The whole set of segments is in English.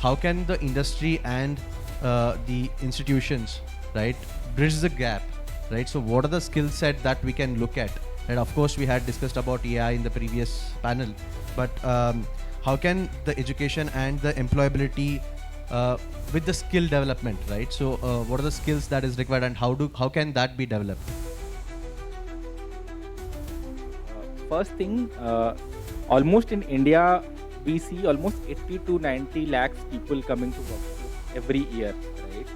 how can the industry and the institutions, right, bridge the gap, right? So what are the skill set that we can look at? And of course, we had discussed about AI in the previous panel, but how can the education and the employability with the skill development, right? So what are the skills that is required, and how can that be developed? First thing, almost in India, we see almost 80 to 90 lakhs people coming to work every year, right?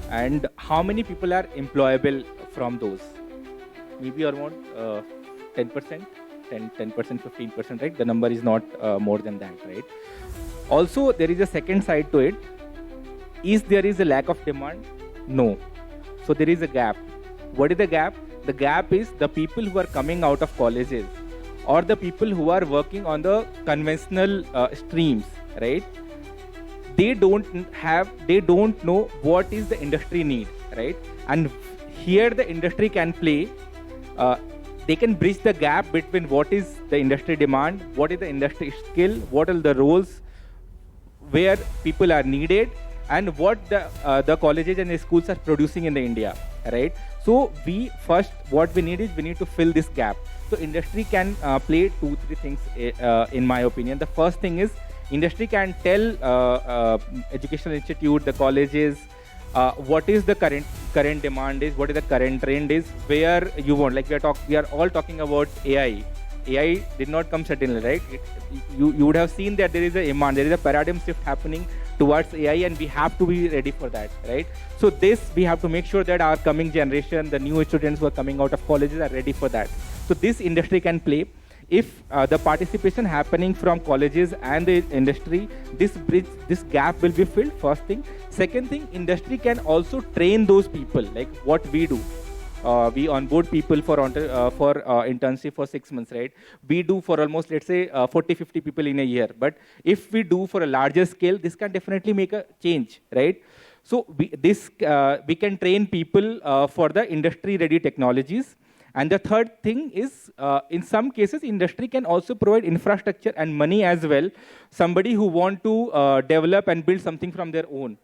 And how many people are employable from those? Maybe around 10%, 10%, 15%, right? The number is not more than that, right? Also, there is a second side to it. Is there is a lack of demand? No. So there is a gap. What is the gap? The gap is the people who are coming out of colleges or the people who are working on the conventional streams, right? They don't know what is the industry need, right? And here the industry can play. They can bridge the gap between what is the industry demand, what is the industry skill, what are the roles where people are needed, and what the colleges and the schools are producing in the India, right? So what we need to fill this gap. So industry can play 2-3 things in my opinion. The first thing is industry can tell educational institute, the colleges, what is the current demand is, what is the current trend is, where you want. Like we are all talking about AI. AI did not come suddenly, right? You would have seen that there is a demand, there is a paradigm shift happening towards AI, and we have to be ready for that, right? So we have to make sure that our coming generation, the new students who are coming out of colleges, are ready for that. So this industry can play. If the participation happening from colleges and the industry, this gap will be filled, first thing. Second thing, industry can also train those people, like what we do. We onboard people for internship for 6 months, right? We do for almost, let's say, 40-50 people in a year. But if we do for a larger scale, this can definitely make a change, right? So we can train people for the industry-ready technologies. And the third thing is, in some cases, industry can also provide infrastructure and money as well. Somebody who want to develop and build something from their own,